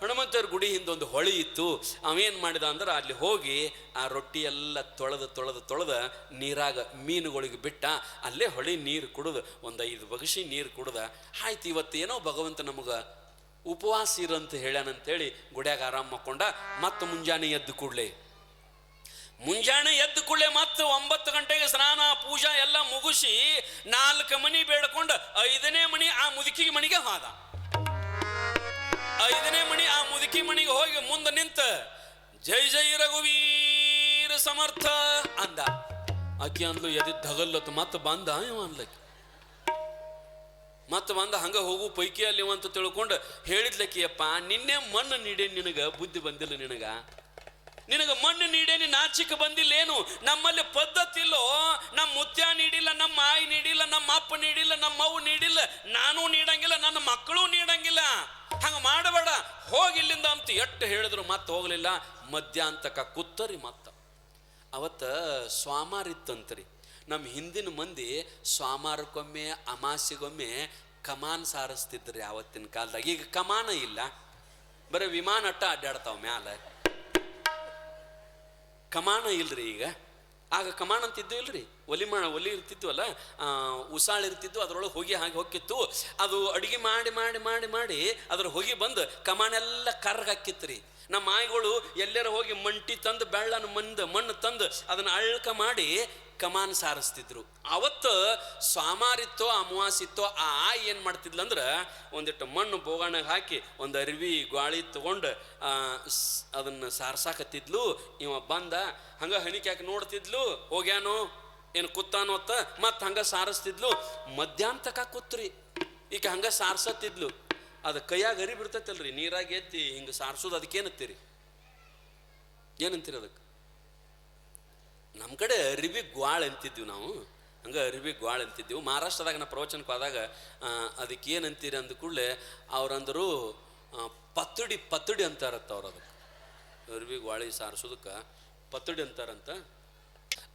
ಹನುಮಂತೇವ್ರ ಗುಡಿ ಹಿಂದೊಂದು ಹೊಳಿ ಇತ್ತು. ಅವೇನು ಮಾಡಿದ ಅಂದ್ರೆ ಅಲ್ಲಿ ಹೋಗಿ ಆ ರೊಟ್ಟಿ ಎಲ್ಲ ತೊಳೆದ ನೀರಾಗ ಮೀನುಗಳಿಗೆ ಬಿಟ್ಟ. ಅಲ್ಲೇ ಹೊಳಿ ನೀರು ಕುಡಿದು ಒಂದು 5 ಬಗಸಿ ನೀರು ಕುಡ್ದ. ಆಯ್ತು, ಇವತ್ತೇನೋ ಭಗವಂತ ನಮಗೆ ಉಪವಾಸ ಇರಂತ ಹೇಳ್ಯಾನಂತೇಳಿ ಗುಡಿಯಾಗ ಆರಾಮ ಮಾಡ್ಕೊಂಡ. ಮತ್ತು ಮುಂಜಾನೆ ಎದ್ದು ಕೂಡಲೇ ಮತ್ತೆ 9 ಗಂಟೆಗೆ ಸ್ನಾನ ಪೂಜಾ ಎಲ್ಲ ಮುಗಿಸಿ 4 ಮನಿ ಬೇಡ್ಕೊಂಡು 5ನೇ ಮನಿ ಆ ಮುದುಕಿಗೆ ಮನಿಗೆ ಹೋದ. 5ನೇ ಮನಿ ಆ ಮುದುಕಿ ಮನಿಗೆ ಹೋಗಿ ಮುಂದೆ ನಿಂತ ಜೈ ಜೈ ರಘುವೀರ ಸಮರ್ಥ ಅಂದ. ಅಕ್ಕಿ ಅಂದ್ಲು ಎದಿ ಧಗಲ್ಲತ್ತು. ಮತ್ತೆ ಬಂದ ಇವ ಅನ್ಲಕ್ಕಿ. ಮತ್ತೆ ಬಂದ ಹಂಗ ಹೋಗು ಪೈಕಿ ಅಲ್ಲಿ ಅಂತ ತಿಳ್ಕೊಂಡು ಹೇಳಿದ್ಲಕ್ಕಿಯಪ್ಪ, ನಿನ್ನೆ ಮಣ್ಣು ನೀಡೇ, ನಿನಗ ಬುದ್ಧಿ ಬಂದಿಲ್ಲ. ನಿನಗ ಮಣ್ಣು ನೀಡೇನಿ, ನಾಚಿಕೆ ಬಂದಿಲ್ಲೇನು? ನಮ್ಮಲ್ಲಿ ಪದ್ಧತಿ ಇಲ್ಲೋ? ನಮ್ಮ ಮುತ್ಯ ನೀಡಿಲ್ಲ, ನಮ್ಮ ಆಯಿ ನೀಡಿಲ್ಲ, ನಮ್ಮ ಅಪ್ಪ ನೀಡಿಲ್ಲ, ನಮ್ಮ ಅವ್ವ ನೀಡಿಲ್ಲ, ನಾನು ನೀಡಂಗಿಲ್ಲ, ನನ್ನ ಮಕ್ಕಳು ನೀಡಂಗಿಲ್ಲ. ಹಂಗ ಮಾಡಬೇಡ, ಹೋಗಿಲ್ಲಿಂದ ಅಂತ ಎಷ್ಟು ಹೇಳಿದ್ರು ಮತ್ತೆ ಹೋಗ್ಲಿಲ್ಲ. ಮಧ್ಯಾಂತಕ ಕೂತ್ತರಿ. ಮತ್ತ ಅವತ್ತ ಸ್ವಾಮಾರಿತ್ತಂತ್ರಿ. ನಮ್ಮ ಹಿಂದಿನ ಮಂದಿ ಸ್ವಾಮಾರಕ್ಕೊಮ್ಮೆ ಅಮಾಸಿಗೊಮ್ಮೆ ಕಮಾನ್ ಸಾರಿಸ್ತಿದ್ರಿ ಆವತ್ತಿನ ಕಾಲದಾಗ. ಈಗ ಕಮಾನ ಇಲ್ಲ, ಬರೀ ವಿಮಾನ ಅಟ್ಟ ಅಡ್ಡಾಡ್ತಾವ ಮ್ಯಾಲ. ಕಮಾನ ಇಲ್ರಿ ಈಗ. ಆಗ ಕಮಾನ್ ಅಂತಿದ್ದು ಇಲ್ರಿ, ಒಲಿ ಇರ್ತಿದ್ವಲ್ಲ, ಉಸಾಳ ಇರ್ತಿದ್ವು, ಅದ್ರೊಳಗೆ ಹೊಗೆ ಹಾಗೆ ಹೊಕ್ಕಿತ್ತು. ಅದು ಅಡುಗೆ ಮಾಡಿ ಮಾಡಿ ಮಾಡಿ ಮಾಡಿ ಅದ್ರ ಹೊಗೆ ಬಂದು ಕಮಾನೆಲ್ಲ ಕರ್ಗಾಕಿತ್ರಿ. ನಮ್ಮ ಮಾಯಿಗಳು ಎಲ್ಲರ ಹೋಗಿ ಮಂಟಿ ತಂದು ಬೆಳ್ಳನ ಮಣ್ಣು ತಂದು ಅದನ್ನು ಅಳ್ಕ ಮಾಡಿ ಕಮಾನ್ ಸಾರಿಸ್ತಿದ್ರು. ಅವತ್ತು ಸ್ವಾಮಾರಿತ್ತೋ ಅಮಾವಾಸಿತ್ತೋ ಆ ಆಯಿ ಏನು ಮಾಡ್ತಿದ್ಲಂದ್ರೆ ಒಂದಿಟ್ಟು ಮಣ್ಣು ಬೋಗಾಣಗೆ ಹಾಕಿ ಒಂದು ಅರಿವಿ ಗಾಳಿ ತಗೊಂಡು ಅದನ್ನು ಸಾರ್ಸಾಕತ್ತಿದ್ಲು. ಇವ ಬಂದ ಹಂಗೆ ಹಣಿಕ್ಯಾಕೆ ನೋಡ್ತಿದ್ಲು, ಹೋಗ್ಯಾನೋ ಏನು ಕೂತಾನೋ ಅತ್ತ ಮತ್ತೆ ಹಂಗೆ ಸಾರಿಸ್ತಿದ್ಲು. ಮಧ್ಯಾಂತಕ ಕೂತ್ರಿ ಈಗ ಹಂಗೆ ಸಾರ್ಸತ್ತಿದ್ಲು. ಅದು ಕೈಯಾಗ ಅರಿ ಬಿಡ್ತೈತಲ್ರಿ, ನೀರಾಗಿ ಎತ್ತಿ ಹಿಂಗೆ ಸಾರಿಸೋದು. ಅದಕ್ಕೇನತ್ತೀರಿ, ಏನಂತೀರಿ ಅದಕ್ಕೆ? ನಮ್ಮ ಕಡೆ ಅರಿವಿ ಗ್ವಾಳ ಅಂತಿದ್ವಿ ನಾವು. ಹಂಗೆ ಅರಿವಿ ಗ್ವಾಳ ಅಂತಿದ್ದೆವು. ಮಹಾರಾಷ್ಟ್ರದಾಗ ನಾ ಪ್ರವಚನಕ್ಕೆ ಹೋದಾಗ ಅದಕ್ಕೆ ಏನಂತೀರಿ ಅಂದ ಕೂಡಲೇ ಅವ್ರಂದರು ಪತ್ತಡಿ ಅಂತಾರತ್ತ. ಅವ್ರು ಅದಕ್ಕೆ ಅರಿವಿ ಗ್ವಾಳಿ ಸಾರಿಸೋದಕ್ಕೆ ಪತ್ತಡಿ ಅಂತಾರಂತ.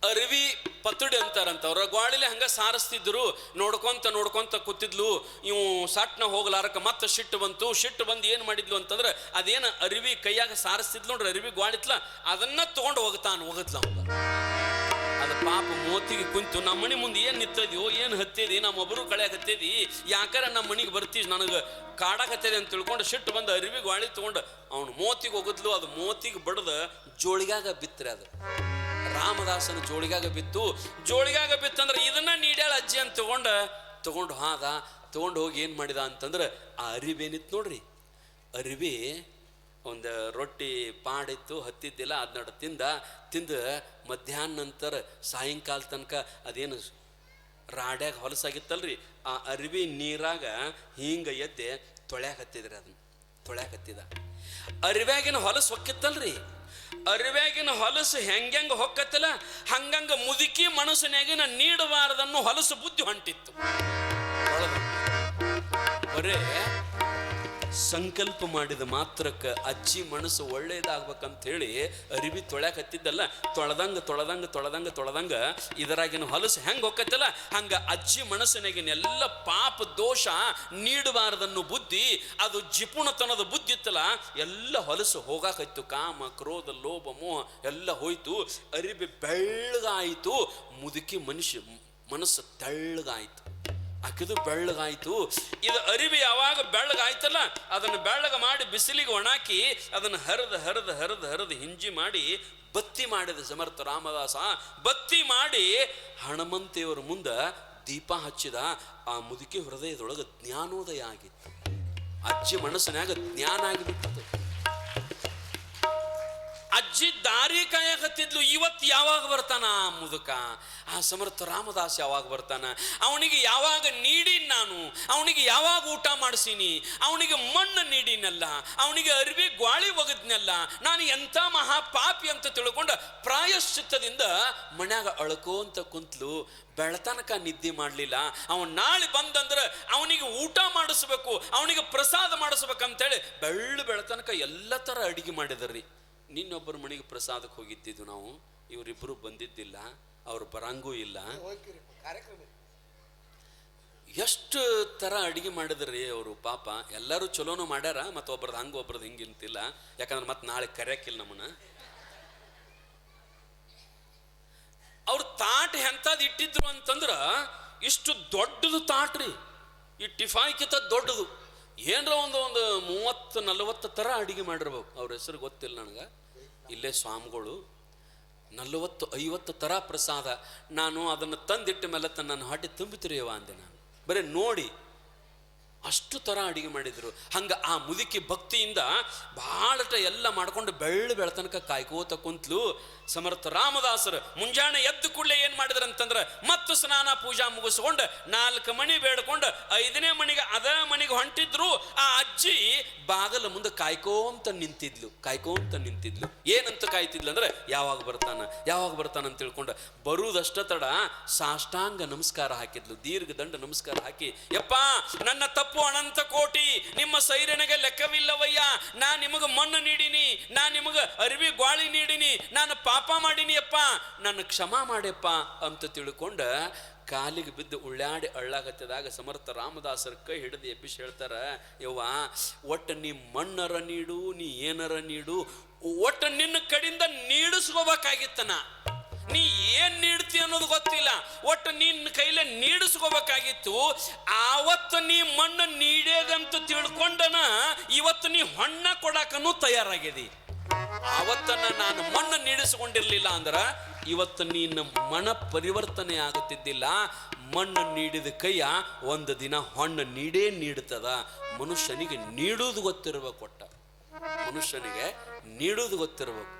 ಅರಿವಿ ಪತ್ತಡಿ ಅಂತಾರಂತ. ಅವ್ರ ಗ್ವಾಳಿಲೆ ಹಂಗ ಸಾರಿಸ್ತಿದ್ರು. ನೋಡ್ಕೊಂತ ಕೂತಿದ್ಲು. ಇವು ಸಟ್ನ ಹೋಗ್ಲಾರಕ ಮತ್ತೆ ಸಿಟ್ಟು ಬಂದು ಏನು ಮಾಡಿದ್ಲು ಅಂತಂದ್ರೆ ಅದೇನು ಅರಿವಿ ಕೈಯಾಗ ಸಾರಿಸ್ತಿದ್ಲು ನೋಡ್ರಿ, ಅರಿವಿ ಗ್ವಾಳಿತ್ಲ, ಅದನ್ನ ತಗೊಂಡು ಹೋಗತ್ಲ ಅವಾಗ. ಅದು ಪಾಪ ಮೋತಿಗೆ ಕುಂತು ನಮ್ಮ ಮನೆ ಮುಂದೆ ಏನು ನಿಂತದ್ಯೋ, ಏನು ಹತ್ತಿದಿ, ನಮ್ಮೊಬ್ಬರು ಕಳೆಯಾಗ ಹತ್ತಿದಿ, ಯಾಕಾರ ನಮ್ಮ ಮನೆಗೆ ಬರ್ತೀವಿ, ನನಗೆ ಕಾಡಾಕತ್ತೇನೆ ಅಂತ ತಿಳ್ಕೊಂಡು ಸಿಟ್ಟು ಬಂದು ಅರಿವಿ ಗ್ವಾಳಿ ತಗೊಂಡು ಅವನು ಮೋತಿಗೆ ಹೋಗಿದ್ಲು. ಅದು ಮೋತಿಗೆ ಬಡ್ದು ಜೋಳಿಗಾಗ ಬಿತ್ತರಿ. ಅದು ರಾಮದಾಸನ ಜೋಳಿಗಾಗ ಬಿತ್ತಂದ್ರೆ ಇದನ್ನ ನೀಡ್ಯಾಳ ಅಜ್ಜಿ ಅಂತ ತಗೊಂಡು ಹೋಗಿ ಏನು ಮಾಡಿದ ಅಂತಂದ್ರೆ ಆ ಅರಿವೇನಿತ್ತು ನೋಡ್ರಿ, ಅರಿವಿ ಒಂದು ರೊಟ್ಟಿ ಪಾಡಿತ್ತು, ಹತ್ತಿದ್ದಿಲ್ಲ, ಅದನ್ನ ತಿಂದು ಮಧ್ಯಾಹ್ನ ನಂತರ ಸಾಯಂಕಾಲ ತನಕ ಅದೇನು ರಾಡ್ಯಾಗ ಹೊಲಸಾಗಿತ್ತಲ್ರಿ, ಆ ಅರಿವಿ ನೀರಾಗ ಹಿಂಗೆ ಎದ್ದೆ ತೊಳ್ಯಾಕತ್ತಿದ್ರಿ. ಅದನ್ನ ತೊಳ್ಯಾಕತ್ತಿದ. ಅರಿವ್ಯಾಗಿನ ಹೊಲಸು ಹೊಕ್ಕಿತ್ತಲ್ರಿ, ಅರಿವ್ಯಾಗಿನ ಹೊಲಸು ಹೆಂಗೆ ಹೊಕ್ಕತ್ತಿಲ್ಲ, ಹಂಗಂಗ ಮುದುಕಿ ಮನಸ್ಸಿನಾಗಿನ ನೀಡಬಾರದನ್ನು ಹೊಲಸು ಬುದ್ಧಿ ಹೊಂಟಿತ್ತು. ಬರೇ ಸಂಕಲ್ಪ ಮಾಡಿದ ಮಾತ್ರಕ್ಕೆ ಅಜ್ಜಿ ಮನಸ್ಸು ಒಳ್ಳೇದಾಗ್ಬೇಕಂತ ಹೇಳಿ ಅರಿವಿ ತೊಳ್ಯಾಕತ್ತಿದ್ದಲ್ಲ, ತೊಳೆದಂಗ ಇದರಾಗಿನ ಹೊಲಸು ಹೆಂಗೆ ಹೊಕ್ಕತ್ತಲ್ಲ ಹಂಗ ಅಜ್ಜಿ ಮನಸ್ಸಿನಾಗಿನ ಎಲ್ಲ ಪಾಪ ದೋಷ ನೀಡಬಾರದನ್ನು ಬುದ್ಧಿ, ಅದು ಜಿಪುಣತನದ ಬುದ್ಧಿ ಇತ್ತಲ್ಲ, ಎಲ್ಲ ಹೊಲಸು ಹೋಗಾಕತ್ತು. ಕಾಮ ಕ್ರೋಧ ಲೋಭ ಮೋಹ ಎಲ್ಲ ಹೋಯ್ತು. ಅರಿವಿ ಬೆಳ್ಳಗಾಯಿತು. ಮುದುಕಿ ಮನಸ್ಸು ತೆಳ್ಳಗಾಯಿತು. ಆಕಿದು ಬೆಳ್ಳಗಾಯ್ತು. ಇದು ಅರಿವಿ ಯಾವಾಗ ಬೆಳ್ಳಗಾಯ್ತಲ್ಲ ಅದನ್ನು ಬೆಳ್ಳಗ ಮಾಡಿ ಬಿಸಿಲಿಗೆ ಒಣಾಕಿ ಅದನ್ನು ಹರಿದು ಹಿಂಜಿ ಮಾಡಿ ಬತ್ತಿ ಮಾಡಿದ ಸಮರ್ಥ ರಾಮದಾಸ. ಬತ್ತಿ ಮಾಡಿ ಹನುಮಂತೆಯವರ ಮುಂದೆ ದೀಪ ಹಚ್ಚಿದ. ಆ ಮುದುಕಿ ಹೃದಯದೊಳಗೆ ಜ್ಞಾನೋದಯ ಆಗಿತ್ತು. ಅಜ್ಜಿ ಮನಸ್ಸಿನಾಗ ಜ್ಞಾನ ಆಗಿಬಿಟ್ಟದು. ಅಜ್ಜಿ ದಾರಿ ಕಾಯಕತ್ತಿದ್ಲು. ಇವತ್ತು ಯಾವಾಗ ಬರ್ತಾನ ಆ ಮುದುಕ, ಆ ಸಮರ್ಥ ರಾಮದಾಸ್ ಯಾವಾಗ ಬರ್ತಾನ? ಅವನಿಗೆ ಯಾವಾಗ ನೀಡಿನ ನಾನು, ಅವನಿಗೆ ಯಾವಾಗ ಊಟ ಮಾಡಿಸೀನಿ, ಅವನಿಗೆ ಮಣ್ಣು ನೀಡಿನಲ್ಲ, ಅವನಿಗೆ ಅರಿವಿ ಗ್ವಾಳಿ ಒಗದ್ನಲ್ಲ, ನಾನು ಎಂಥ ಮಹಾಪಾಪಿ ಅಂತ ತಿಳ್ಕೊಂಡು ಪ್ರಾಯಶ್ಚಿತ್ತದಿಂದ ಮನ್ಯಾಗ ಅಳ್ಕೋಂತ ಕುಂತ್ಲು. ಬೆಳತನಕ ನಿದ್ದೆ ಮಾಡಲಿಲ್ಲ. ಅವನು ನಾಳೆ ಬಂದಂದ್ರೆ ಅವನಿಗೆ ಊಟ ಮಾಡಿಸ್ಬೇಕು, ಅವನಿಗೆ ಪ್ರಸಾದ ಮಾಡಿಸ್ಬೇಕಂತೇಳಿ ಬೆಳತನಕ ಎಲ್ಲ ಥರ ಅಡಿಗೆ ಮಾಡಿದ್ರಿ. ನಿನ್ನೊಬ್ಬರ ಮನೆಗೆ ಪ್ರಸಾದಕ್ಕೆ ಹೋಗಿದ್ದಿದ್ದು ನಾವು, ಇವರಿಬ್ಬರು ಬಂದಿದ್ದಿಲ್ಲ, ಅವ್ರು ಬರಂಗೂ ಇಲ್ಲ. ಎಷ್ಟು ಥರ ಅಡಿಗೆ ಮಾಡಿದ್ರಿ ಅವರು. ಪಾಪ ಎಲ್ಲರೂ ಚಲೋನು ಮಾಡ್ಯಾರ, ಮತ್ತು ಒಬ್ರದ್ದು ಹಂಗೆ ಒಬ್ರದ್ದು ಹಿಂಗೆ ಇಂತಿಲ್ಲ. ಯಾಕಂದ್ರೆ ಮತ್ತೆ ನಾಳೆ ಕರೆಯಕ್ಕಿಲ್ಲ ನಮ್ಮನ್ನ. ಅವ್ರ ತಾಟ್ ಎಂಥದ್ದು ಇಟ್ಟಿದ್ರು ಅಂತಂದ್ರ ಇಷ್ಟು ದೊಡ್ಡದು ತಾಟ್ರಿ. ಈ ಟಿಫಾಯ್ಕಿಂತ ದೊಡ್ಡದು. ಏನರ ಒಂದು 30-40 ಥರ ಅಡಿಗೆ ಮಾಡಿರ್ಬೇಕು. ಅವ್ರ ಹೆಸರು ಗೊತ್ತಿಲ್ಲ ನನಗೆ. ಇಲ್ಲೇ ಸ್ವಾಮಿಗಳು 40-50 ಥರ ಪ್ರಸಾದ. ನಾನು ಅದನ್ನು ತಂದಿಟ್ಟ ಮೇಲೆ ನನ್ನ ಹೊಟ್ಟೆ ತುಂಬಿತಿರಿಯವ ಅಂದೆ. ನಾನು ಬರೀ ನೋಡಿ ಅಷ್ಟು ಥರ ಅಡಿಗೆ ಮಾಡಿದ್ರು. ಹಂಗೆ ಆ ಮುದುಕಿ ಭಕ್ತಿಯಿಂದ ಭಾಳಟ ಎಲ್ಲ ಮಾಡ್ಕೊಂಡು ಬೆಳತನಕ ಕಾಯ್ಕೋತ ಕುಂತ್ಲು. ಸಮರ್ಥ ರಾಮದಾಸರು ಮುಂಜಾನೆ ಎದ್ದು ಕೂಡಲೇ ಏನು ಮಾಡಿದ್ರು ಅಂತಂದ್ರೆ, ಮತ್ತು ಸ್ನಾನ ಪೂಜಾ ಮುಗಿಸ್ಕೊಂಡು 4 ಮಣಿ ಬೇಡ್ಕೊಂಡು 5ನೇ ಮಣಿಗೆ ಮನೆಗೆ ಹೊಂಟಿದ್ರು. ಆ ಅಜ್ಜಿ ಬಾಗಲ ಮುಂದೆ ಕಾಯ್ಕೋಂತ ನಿಂತಿದ್ಲು. ಏನಂತ ಕಾಯ್ತಿದ್ಲು ಅಂದ್ರೆ, ಯಾವಾಗ ಬರ್ತಾನ ಅಂತ ತಿಳ್ಕೊಂಡು ಬರುವುದಷ್ಟ ತಡ ಸಾಷ್ಟಾಂಗ ನಮಸ್ಕಾರ ಹಾಕಿದ್ಲು. ದೀರ್ಘ ದಂಡ ನಮಸ್ಕಾರ ಹಾಕಿ, ಯಪ್ಪ ನನ್ನ ತಪ್ಪು ಅನಂತ ಕೋಟಿ, ನಿಮ್ಮ ಸೈರನಿಗೆ ಲೆಕ್ಕವಿಲ್ಲವಯ್ಯ. ನಾ ನಿಮಗೆ ಮಣ್ಣು ನೀಡಿನಿ, ನಾ ನಿಮಗೆ ಅರಿವಿ ಗ್ವಾಳಿ ನೀಡಿನಿ, ನಾನು ಪಾಪ ಮಾಡೀನಿ ಅಪ್ಪ, ನನ್ನ ಕ್ಷಮಾ ಮಾಡ್ಯಪ್ಪ ಅಂತ ತಿಳ್ಕೊಂಡ ಕಾಲಿಗೆ ಬಿದ್ದು ಉಳ್ಳಾಡಿ ಅಳ್ಳಾಗತ್ತಿದಾಗ ಸಮರ್ಥ ರಾಮದಾಸರ ಕೈ ಹಿಡಿದು ಎಬ್ಬಿಸಿ ಹೇಳ್ತಾರ, ಯವ್ವ ಒಟ್ಟು ನೀ ಮಣ್ಣರ ನೀಡು, ನೀ ಏನರ ನೀಡು, ಒಟ್ಟು ನಿನ್ನ ಕಡೆಯಿಂದ ನೀಡಿಸ್ಕೋಬೇಕಾಗಿತ್ತನ. ನೀ ಏನ್ ನೀಡ್ತಿ ಅನ್ನೋದು ಗೊತ್ತಿಲ್ಲ, ಒಟ್ಟು ನಿನ್ನ ಕೈಲೇ ನೀಡಿಸ್ಕೋಬೇಕಾಗಿತ್ತು. ಆವತ್ತು ನೀ ಮಣ್ಣು ನೀಡೇದಂತ ತಿಳ್ಕೊಂಡನ ಇವತ್ತು ನೀ ಹೊಣ್ಣ ಕೊಡಾಕನು ತಯಾರಾಗಿದಿ. ಆವತ್ತನ್ನ ನಾನು ಮಣ್ಣು ನೀಡಿಸಿಕೊಂಡಿರ್ಲಿಲ್ಲ ಅಂದ್ರ ಇವತ್ತು ನಿನ್ನ ಮನ ಪರಿವರ್ತನೆ ಆಗುತ್ತಿದ್ದಿಲ್ಲ. ಮಣ್ಣು ನೀಡಿದ ಕೈಯ ಒಂದು ದಿನ ಹೊಣ್ಣು ನೀಡ್ತದ. ಮನುಷ್ಯನಿಗೆ ನೀಡುವುದು ಗೊತ್ತಿರ್ಬೇಕು. ಮನುಷ್ಯನಿಗೆ ನೀಡುವುದು ಗೊತ್ತಿರ್ಬೇಕು.